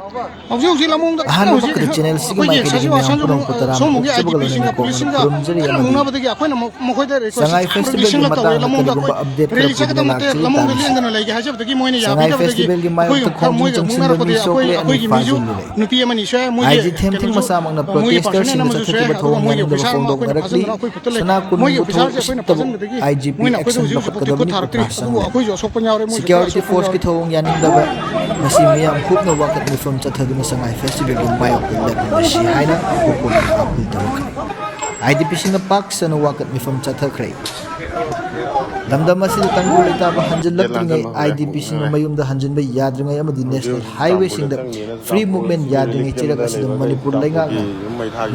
ꯑꯍꯥꯟꯕ ꯃꯛꯇꯗ ꯆꯦꯅꯦꯜꯁꯤꯒꯤ ꯃꯥꯏꯀꯩꯗꯒꯤ ꯃꯌꯥꯝ ꯄꯨꯝꯅꯃꯛꯄꯨ ꯇꯔꯥꯝꯅ ꯑꯣꯛꯆꯕꯒ ꯂꯣꯏꯅꯅ ꯈꯨꯔꯨꯝꯖꯔꯤ ꯑꯃꯗꯤ ꯁꯉꯥꯏ ꯐꯦꯁꯇꯤꯚꯦꯜꯒꯤ ꯃꯇꯥꯡꯗ ꯀꯔꯤꯒꯨꯝꯕ ꯑꯞꯗꯦꯠ ꯈꯔ ꯄꯤꯗꯨꯅ ꯂꯥꯛꯆꯔꯤ ꯇꯥꯕꯤꯁꯤ ꯁꯉꯥꯏ ꯐꯦꯁꯇꯤꯚꯦꯜꯒꯤ ꯃꯥꯌꯣꯛꯇ ꯈꯣꯡꯖꯪ ꯆꯪꯁꯤꯟꯕ ꯃꯤ ꯁꯣꯛꯂꯦ ꯑꯅꯤ ꯐꯥꯖꯤꯜꯂꯨꯔꯦ ꯑꯥꯏꯖꯤ ꯊꯦꯝꯊꯤꯡ ꯃꯁꯥꯃꯛꯅ ꯄ꯭ꯔꯣꯇꯦꯁꯇꯔꯁꯤꯡꯅ ꯆꯠꯊꯈꯤꯕ ꯊꯧꯑꯣꯡ ꯌꯥꯅꯤꯡꯗꯕ ꯐꯣꯡꯗꯣꯛꯅꯔꯛꯂꯤ ꯁꯅꯥ ꯀꯣꯅꯨꯡꯕꯨ ꯊꯧ ꯎꯁꯤꯠꯇꯕ IGP ꯑꯦꯛꯁꯟ ꯂꯧꯈꯠꯀꯗꯕꯅꯤ ꯎꯇ꯭ꯔꯥ ꯆꯪꯂꯦ ꯁꯦꯀ꯭ꯌꯨꯔꯤꯇꯤ ꯐꯣꯔꯁꯀꯤ ꯊꯧꯑꯣꯡ ꯌꯥꯅꯤꯡꯗꯕ ꯉꯁꯤ ꯃꯤꯌꯥꯝ ꯍꯨꯞꯅ ꯋꯥꯀꯠ ꯃꯤꯐꯝ ꯆꯠꯊꯗꯨꯅ ꯁꯉꯥꯏ ꯐꯦꯁꯇꯤꯚꯦꯜꯒꯤ ꯃꯥꯌꯣꯛꯇ ꯂꯦꯞꯃꯤꯟꯅꯁꯤ ꯍꯥꯏꯅ ꯀꯣꯀꯣꯝꯅ ꯑꯥꯄꯤꯜ ꯇꯧꯔꯛꯈ꯭ꯔꯦ IDPꯁꯤꯡꯅ ꯄꯥꯛ ꯁꯟꯅ ꯋꯥꯀꯠ ꯃꯤꯐꯝ ꯆꯠꯊꯈ꯭ꯔꯦ ꯂꯝꯗꯝ ꯑꯁꯤꯗ ꯇꯪꯗꯨ ꯂꯩꯇꯥꯕ ꯍꯟꯖꯤꯜꯂꯛꯇ꯭ꯔꯤꯉꯩ IDPꯁꯤꯡꯅ ꯃꯌꯨꯝꯗ ꯍꯟꯖꯤꯟꯕ ꯌꯥꯗ꯭ꯔꯤꯉꯩ ꯑꯃꯗꯤ ꯅꯦꯁꯅꯦꯜ ꯍꯥꯏꯋꯦꯁꯤꯡꯗ ꯐ꯭ꯔꯤ ꯃꯨꯚꯃꯦꯟ ꯌꯥꯗ꯭ꯔꯤꯉꯩ ꯆꯩꯔꯛ ꯑꯁꯤꯗ ꯃꯅꯤꯄꯨꯔ ꯂꯩꯉꯥꯛꯅ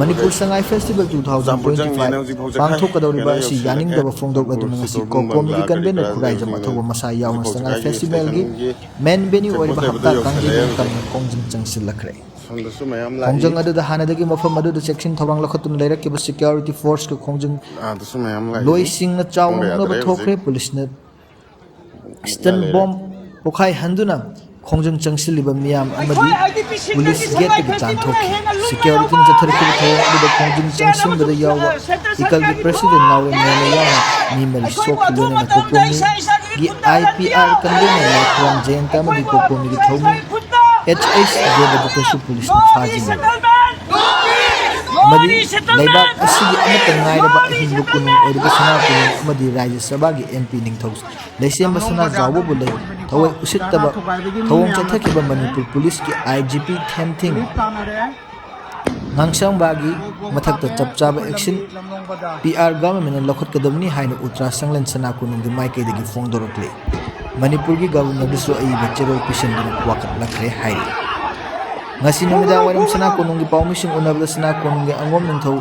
ꯃꯅꯤꯄꯨꯔ ꯁꯉꯥꯏ ꯐꯦꯁꯇꯤꯚꯦꯜ 2025 ꯄꯥꯡꯊꯣꯛꯀꯗꯧꯔꯤꯕ ꯑꯁꯤ ꯌꯥꯅꯤꯡꯗꯕ ꯐꯣꯡꯗꯣꯛꯂꯗꯨꯅ ꯉꯁꯤ ꯀꯣꯀꯣꯝꯒꯤ ꯀꯟꯚꯦꯅꯔ ꯈꯨꯔꯥꯏꯖꯝ ꯑꯊꯧꯕ ꯃꯁꯥ ꯌꯥꯎꯅ ꯁꯉꯥꯏ ꯐꯦꯁꯇꯤꯚꯦꯜꯒꯤ ꯃꯦꯟ ꯚꯦꯅ꯭ꯌꯨ ꯑꯣꯏꯔꯤꯕ ꯍꯞꯇꯥ ꯀꯥꯡꯖꯩꯕꯨꯡ ꯇꯝꯅ ꯈꯣꯡꯖꯪ ꯆꯪꯁꯤꯜꯂꯛꯈ꯭ꯔꯦ ꯈꯣꯡꯖꯪ ꯑꯗꯨꯗ ꯍꯥꯟꯅꯗꯒꯤ ꯃꯐꯝ ꯑꯗꯨꯗ ꯆꯦꯛꯁꯤꯟ ꯊꯧꯔꯥꯡ ꯂꯧꯈꯠꯇꯨꯅ ꯂꯩꯔꯛꯈꯤꯕ ꯁꯦꯀ꯭ꯌꯨꯔꯤꯇꯤ ꯐꯣꯔꯁꯀ ꯈꯣꯡꯖꯪ ꯂꯣꯏꯁꯤꯡꯅ ꯆꯥꯎꯅ ꯃꯨꯛꯅꯕ ꯊꯣꯛꯈ꯭ꯔꯦ ꯄꯨꯂꯤꯁꯅ ꯁ꯭ꯇꯟ ꯕꯣꯝ ꯄꯣꯈꯥꯏꯍꯟꯗꯨꯅ ꯈꯣꯡꯖꯪ ꯆꯪꯁꯤꯜꯂꯤꯕ ꯃꯤꯌꯥꯝ ꯑꯃꯗꯤ ꯄꯨꯂꯤꯁ ꯒꯦꯠꯇꯒꯤ ꯇꯥꯟꯊꯣꯛꯈꯤ ꯁꯦꯀ꯭ꯌꯨꯔꯤꯇꯤꯅ ꯆꯠꯊꯔꯛꯈꯤꯕ ꯊꯧꯑꯣꯡ ꯑꯗꯨꯗ ꯈꯣꯡꯖꯪ ꯆꯪꯁꯤꯟꯕꯗ ꯌꯥꯎꯕ ꯏꯀꯜꯒꯤ ꯄ꯭ꯔꯁꯤꯗꯦꯟ ꯅꯥꯎꯔꯦꯝ ꯃꯦꯅ ꯌꯥꯎꯅ ꯃꯤ ꯃꯔꯤ ꯁꯣꯛꯈꯤ ꯂꯣꯏꯅꯅ ꯀꯣꯀꯣꯃꯤꯒꯤ IPR ꯀꯟꯚꯦꯅꯔ ꯂꯥꯏꯈꯨꯔꯝ ꯖꯌꯟꯇ ꯑꯃꯗꯤ ꯀꯣꯀꯣꯃꯤꯒꯤ ꯊꯧꯃꯤ HH ꯗꯦꯕꯗꯠꯇꯁꯨ ꯄꯨꯂꯤꯁꯅ ꯐꯥꯖꯤꯜꯂꯨꯔꯦ ꯑꯃꯗꯤ ꯂꯩꯕꯥꯛ ꯑꯁꯤꯒꯤ ꯑꯃꯠꯇ ꯉꯥꯏꯔꯕ ꯑꯍꯤꯡꯕ ꯀꯣꯅꯨꯡ ꯑꯣꯏꯔꯤꯕ ꯁꯅꯥ ꯀꯣꯅꯨꯡ ꯑꯃꯗꯤ ꯔꯥꯖ꯭ꯌ ꯁꯚꯥꯒꯤ MP ꯅꯤꯡꯊꯧ ꯂꯩꯁꯦꯝꯕ ꯁꯅꯥꯖꯥꯎꯕꯕꯨ ꯊꯑꯣꯏ ꯎꯁꯤꯠꯇꯕ ꯊꯧꯑꯣꯡ ꯆꯠꯊꯈꯤꯕ ꯃꯅꯤꯄꯨꯔ ꯄꯨꯂꯤꯁꯀꯤ IGP ꯊꯦꯝꯊꯤꯡ ꯉꯥꯡꯁꯪꯕꯥꯒꯤ ꯃꯊꯛꯇ ꯆꯞ ꯆꯥꯕ ꯑꯦꯛꯁꯟ PR ꯒꯚꯔꯟꯃꯦꯟꯠꯅ ꯂꯧꯈꯠꯀꯗꯕꯅꯤ ꯍꯥꯏꯅ ꯎꯜꯇ꯭ꯔꯥ ꯁꯪꯂꯦꯟ ꯁꯅꯥ ꯀꯣꯅꯨꯡꯒꯤ ꯃꯥꯏꯀꯩꯗꯒꯤ ꯐꯣꯡꯗꯣꯔꯛꯂꯤ ꯃꯅꯤꯄꯨꯔꯒꯤ ꯒꯚꯔꯅꯔꯗꯁꯨ ꯑꯏꯕ ꯆꯦꯔꯣꯜ ꯄꯤꯁꯤꯟꯗꯨꯅ ꯋꯥꯀꯠꯂꯛꯈ꯭ꯔꯦ ꯍꯥꯏꯔꯤ ꯉꯁꯤ ꯅꯨꯃꯤꯗꯥꯡ ꯋꯥꯏꯔꯝ ꯁꯅꯥ ꯀꯣꯅꯨꯡꯒꯤ ꯄꯥꯎꯃꯤꯁꯤꯡ ꯎꯅꯕꯗ ꯁꯅꯥ ꯀꯣꯅꯨꯡꯒꯤ ꯑꯉꯣꯝ ꯅꯤꯡꯊꯧ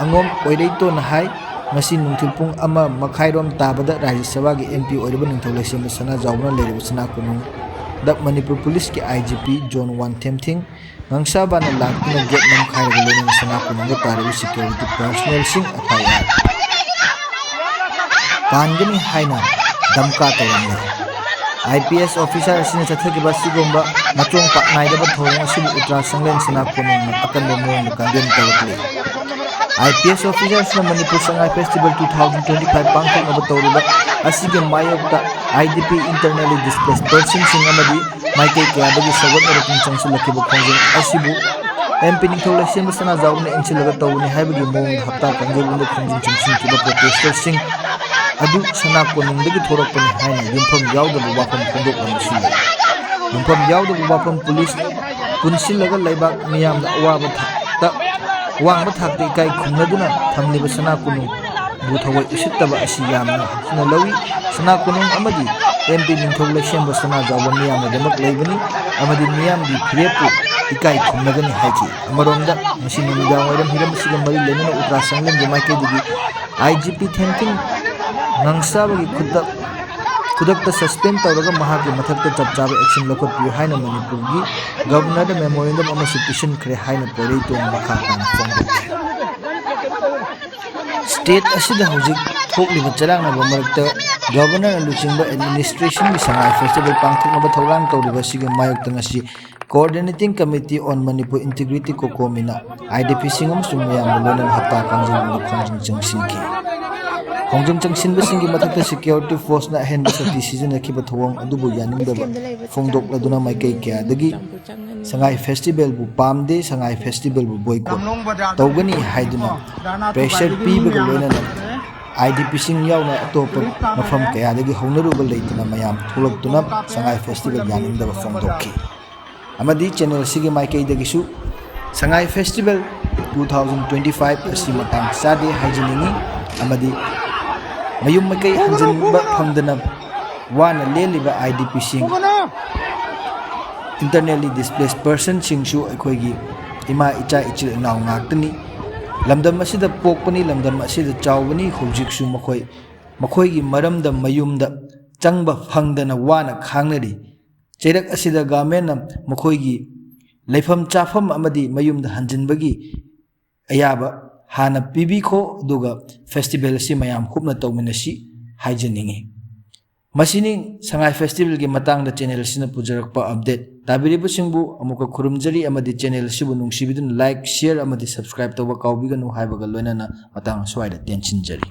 ꯑꯉꯣꯝ ꯑꯣꯏꯔꯩꯇꯣꯟꯅ ꯍꯥꯏ ꯉꯁꯤ ꯅꯨꯡꯊꯤꯜ ꯄꯨꯡ 1:30 ꯇꯥꯕꯗ ꯔꯥꯖ꯭ꯌ ꯁꯚꯥꯒꯤ MP ꯑꯣꯏꯔꯤꯕ ꯅꯤꯡꯊꯧ ꯂꯩꯁꯦꯝꯕ ꯁꯅꯥꯖꯥꯎꯕꯅ ꯂꯩꯔꯤꯕ ꯁꯅꯥ ꯀꯣꯅꯨꯡꯗ ꯃꯅꯤꯄꯨꯔ ꯄꯨꯂꯤꯁꯀꯤ IGP ꯖꯣꯟ 1 ꯊꯦꯝꯊꯤꯡ ꯉꯥꯡꯁꯥꯕꯥꯅ ꯂꯥꯛꯇꯨꯅ ꯒꯦꯠ ꯅꯝꯈꯥꯏꯔꯒ ꯂꯣꯏꯅꯅ ꯁꯅꯥ ꯀꯣꯅꯨꯡꯗ ꯇꯥꯔꯤꯕ ꯁꯦꯀ꯭ꯌꯨꯔꯤꯇꯤ ꯄꯔꯁꯣꯅꯦꯜꯁꯤꯡ FIR ꯄꯥꯟꯒꯅꯤ ꯍꯥꯏꯅ ꯙꯝꯀꯥ ꯇꯧꯔꯝꯂꯦ IPS ꯑꯣꯐꯤꯁꯥꯔ ꯑꯁꯤꯅ ꯆꯠꯊꯈꯤꯕ ꯑꯁꯤꯒꯨꯝꯕ ꯃꯆꯣꯡ ꯄꯥꯛ ꯅꯥꯏꯗꯕ ꯊꯧꯑꯣꯡ ꯑꯁꯤꯕꯨ ꯎꯜꯇ꯭ꯔꯥ ꯁꯪꯂꯦꯟ ꯁꯅꯥ ꯀꯣꯅꯨꯡꯅ ꯑꯀꯟꯕ ꯃꯑꯣꯡꯗ condemn ꯇꯧꯔꯛꯂꯤ IPS ꯑꯣꯐꯤꯁꯥꯔꯁꯤꯅ Manipur Sangai festival 2025 ꯄꯥꯡꯊꯣꯛꯅꯕ ꯇꯧꯔꯤꯕ ꯑꯁꯤꯒꯤ ꯃꯥꯌꯣꯛꯇ IDP ꯏꯟꯇꯔꯅꯦꯜꯂꯤ ꯗꯤꯁꯄ꯭ꯂꯦꯁ ꯄꯔꯁꯟꯁꯤꯡ ꯑꯃꯗꯤ ꯃꯥꯏꯀꯩ ꯀꯌꯥꯗꯒꯤ ꯁꯧꯒꯠꯅꯔꯛꯇꯨꯅ ꯆꯪꯁꯤꯜꯂꯛꯈꯤꯕ ꯈꯣꯡꯖꯪ ꯑꯁꯤꯕꯨ MP ꯅꯤꯡꯊꯧ ꯂꯩꯁꯦꯝꯕ ꯁꯅꯥꯖꯥꯎꯕꯅ ꯏꯟꯁꯤꯜꯂꯒ ꯇꯧꯕꯅꯤ ꯍꯥꯏꯕꯒꯤ ꯃꯑꯣꯡꯗ ꯍꯞꯇꯥ ꯀꯥꯡꯖꯩꯕꯨꯡꯗ ꯈꯣꯡꯖꯪ ꯆꯪꯁꯤꯟꯈꯤꯕ ꯄ꯭ꯔꯣꯇꯦꯁꯇꯔꯁꯤꯡ ꯑꯗꯨ ꯁꯅꯥ ꯀꯣꯅꯨꯡꯗꯒꯤ ꯊꯣꯔꯛꯄꯅꯤ ꯍꯥꯏꯅ ꯌꯨꯝꯐꯝ ꯌꯥꯎꯗꯕ ꯋꯥꯐꯝ ꯐꯣꯡꯗꯣꯛꯂꯝꯕꯁꯨ ꯌꯥꯏ ꯌꯨꯝꯐꯝ ꯌꯥꯎꯗꯕ ꯋꯥꯐꯝ ꯄꯨꯂꯤꯁ ꯄꯨꯟꯁꯤꯜꯂꯒ ꯂꯩꯕꯥꯛ ꯃꯤꯌꯥꯝꯅ ꯋꯥꯡꯕ ꯊꯥꯛꯇ ꯏꯀꯥꯏ ꯈꯨꯝꯅꯗꯨꯅ ꯊꯝꯂꯤꯕ ꯁꯅꯥ ꯀꯣꯅꯨꯡꯕꯨ ꯊꯑꯣꯏ ꯎꯁꯤꯠꯇꯕ ꯑꯁꯤ ꯌꯥꯝꯅ ꯍꯛꯅ ꯂꯧꯏ ꯁꯅꯥ ꯀꯣꯅꯨꯡ ꯑꯃꯗꯤ MP ꯅꯤꯡꯊꯧ ꯂꯩꯁꯦꯝꯕ ꯁꯅꯥꯖꯥꯎꯕ ꯃꯤꯌꯥꯝꯅꯗꯃꯛ ꯂꯩꯕꯅꯤ ꯑꯃꯗꯤ ꯃꯤꯌꯥꯝꯒꯤ ꯐꯤꯔꯦꯞꯄꯨ ꯏꯀꯥꯏ ꯈꯨꯝꯅꯒꯅꯤ ꯍꯥꯏꯈꯤ ꯑꯃꯔꯣꯝꯗ ꯉꯁꯤ ꯅꯨꯃꯤꯗꯥꯡ ꯋꯥꯏꯔꯝ ꯍꯤꯔꯝ ꯑꯁꯤꯒ ꯃꯔꯤ ꯂꯩꯅꯅ ꯎꯜꯇ꯭ꯔꯥ ꯁꯪꯂꯦꯟꯒꯤ ꯃꯥꯏꯀꯩꯗꯒꯤ IGP ꯊꯦꯝꯊꯤꯡ ꯉꯥꯡꯁꯥꯕꯒꯤ ꯈꯨꯗꯛꯇ ꯁꯁꯄꯦꯟ ꯇꯧꯔꯒ ꯃꯍꯥꯛꯀꯤ ꯃꯊꯛꯇ ꯆꯞ ꯆꯥꯕ ꯑꯦꯛꯁꯟ ꯂꯧꯈꯠꯄꯤꯌꯨ ꯍꯥꯏꯅ ꯃꯅꯤꯄꯨꯔꯒꯤ ꯒꯚꯔꯅꯔꯗ ꯃꯦꯃꯣꯔꯦꯟꯗꯝ ꯑꯃꯁꯨ ꯄꯤꯁꯤꯟꯈ꯭ꯔꯦ ꯍꯥꯏꯅ ꯄꯣꯏꯔꯩꯇꯣꯟꯅ ꯃꯈꯥ ꯇꯥꯅ ꯐꯣꯡꯗꯣꯛꯈꯤ ꯁ꯭ꯇꯦꯠ ꯑꯁꯤꯗ ꯍꯧꯖꯤꯛ ꯊꯣꯛꯂꯤꯕ ꯆꯔꯥꯡꯅꯕ ꯃꯔꯛꯇ ꯒꯚꯔꯅꯔꯅ ꯂꯨꯆꯤꯡꯕ ꯑꯦꯗꯃꯤꯅꯤꯁꯇ꯭ꯔꯦꯁꯟꯒꯤ ꯁꯉꯥꯏ ꯐꯦꯁꯇꯤꯚꯦꯜ ꯄꯥꯡꯊꯣꯛꯅꯕ ꯊꯧꯔꯥꯡ ꯇꯧꯔꯤꯕ ꯑꯁꯤꯒꯤ ꯃꯥꯌꯣꯛꯇ ꯉꯁꯤ ꯀꯣꯑꯣꯔꯗꯤꯅꯦꯇꯤꯡ ꯀꯃꯤꯇꯤ ꯑꯣꯟ ꯃꯅꯤꯄꯨꯔ ꯏꯟꯇꯤꯒ꯭ꯔꯤꯇꯤ ꯀꯣꯀꯣꯃꯤꯅ IDPꯁꯤꯡ ꯑꯃꯁꯨꯡ ꯃꯤꯌꯥꯝꯒ ꯂꯣꯏꯅꯅ ꯍꯞꯇꯥ ꯀꯥꯡꯖꯩꯕꯨꯡꯗ ꯈꯣꯡꯖꯪ ꯆꯪꯁꯤꯟꯈꯤ ꯈꯣꯡꯖꯪ ꯆꯪꯁꯤꯟꯕꯁꯤꯡꯒꯤ ꯃꯊꯛꯇ ꯁꯦꯀ꯭ꯌꯨꯔꯤꯇꯤ ꯐꯣꯔꯁꯅ ꯑꯍꯦꯟꯕ ꯁꯛꯇꯤ ꯁꯤꯖꯤꯟꯅꯈꯤꯕ ꯊꯧꯑꯣꯡ ꯑꯗꯨꯕꯨ ꯌꯥꯅꯤꯡꯗꯕ ꯐꯣꯡꯗꯣꯛꯂꯗꯨꯅ ꯃꯥꯏꯀꯩ ꯀꯌꯥꯗꯒꯤ ꯁꯉꯥꯏ ꯐꯦꯁꯇꯤꯚꯦꯜꯕꯨ ꯄꯥꯝꯗꯦ ꯁꯉꯥꯏ ꯐꯦꯁꯇꯤꯚꯦꯜꯕꯨ ꯕꯣꯏꯀꯣꯠ ꯇꯧꯒꯅꯤ ꯍꯥꯏꯗꯨꯅ ꯄ꯭ꯔꯦꯁꯔ ꯄꯤꯕꯒ ꯂꯣꯏꯅꯅ IDPꯁꯤꯡ ꯌꯥꯎꯅ ꯑꯇꯣꯞꯄ ꯃꯐꯝ ꯀꯌꯥꯗꯒꯤ ꯍꯧꯅꯔꯨꯕ ꯂꯩꯇꯅ ꯃꯌꯥꯝ ꯊꯣꯛꯂꯛꯇꯨꯅ ꯁꯉꯥꯏ ꯐꯦꯁꯇꯤꯚꯦꯜ ꯌꯥꯅꯤꯡꯗꯕ ꯐꯣꯡꯗꯣꯛꯈꯤ ꯑꯃꯗꯤ ꯆꯦꯅꯦꯜꯁꯤꯒꯤ ꯃꯥꯏꯀꯩꯗꯒꯤꯁꯨ ꯁꯉꯥꯏ ꯐꯦꯁꯇꯤꯚꯦꯜ 2025 ꯑꯁꯤ ꯃꯇꯥꯡ ꯆꯥꯗꯦ ꯍꯥꯏꯖꯅꯤꯡꯉꯤ ꯑꯃꯗꯤ ꯃꯌꯨꯝ ꯃꯀꯩ ꯍꯟꯖꯤꯟꯕ ꯐꯪꯗꯅ ꯋꯥꯅ ꯂꯦꯜꯂꯤꯕ IDPꯁꯤꯡ ꯏꯟꯇꯔꯅꯦꯜꯂꯤ ꯗꯤꯁꯄ꯭ꯂꯦꯁ ꯄꯔꯁꯟꯁꯤꯡꯁꯨ ꯑꯩꯈꯣꯏꯒꯤ ꯏꯃꯥ ꯏꯆꯥ ꯏꯆꯤꯜ ꯏꯅꯥꯎ ꯉꯥꯛꯇꯅꯤ ꯂꯝꯗꯝ ꯑꯁꯤꯗ ꯄꯣꯛꯄꯅꯤ ꯂꯝꯗꯝ ꯑꯁꯤꯗ ꯆꯥꯎꯕꯅꯤ ꯍꯧꯖꯤꯛꯁꯨ ꯃꯈꯣꯏꯒꯤ ꯃꯔꯝꯗ ꯃꯌꯨꯝꯗ ꯆꯪꯕ ꯐꯪꯗꯅ ꯋꯥꯅ ꯈꯥꯡꯅꯔꯤ ꯆꯩꯔꯛ ꯑꯁꯤꯗ ꯒꯚꯔꯟꯃꯦꯟꯠꯅ ꯃꯈꯣꯏꯒꯤ ꯂꯩꯐꯝ ꯆꯥꯐꯝ ꯑꯃꯗꯤ ꯃꯌꯨꯝꯗ ꯍꯟꯖꯤꯟꯕꯒꯤ ꯑꯌꯥꯕ ꯍꯥꯟꯅ ꯄꯤꯕꯤꯈꯣ ꯑꯗꯨꯒ ꯐꯦꯁꯇꯤꯚꯦꯜ ꯑꯁꯤ ꯃꯌꯥꯝ ꯍꯨꯞꯅ ꯇꯧꯃꯤꯟꯅꯁꯤ ꯍꯥꯏꯖꯅꯤꯡꯉꯤ ꯃꯁꯤꯅꯤ ꯁꯉꯥꯏ ꯐꯦꯁꯇꯤꯚꯦꯜꯒꯤ ꯃꯇꯥꯡꯗ ꯆꯦꯅꯦꯜ ꯑꯁꯤꯅ ꯄꯨꯖꯔꯛꯄ update tabiribasingbu amuka khurumjari amadi channel sibu nungsibidun like share amadi subscribe toba kaubiganu haibaga loinana matang swaida tenchinjari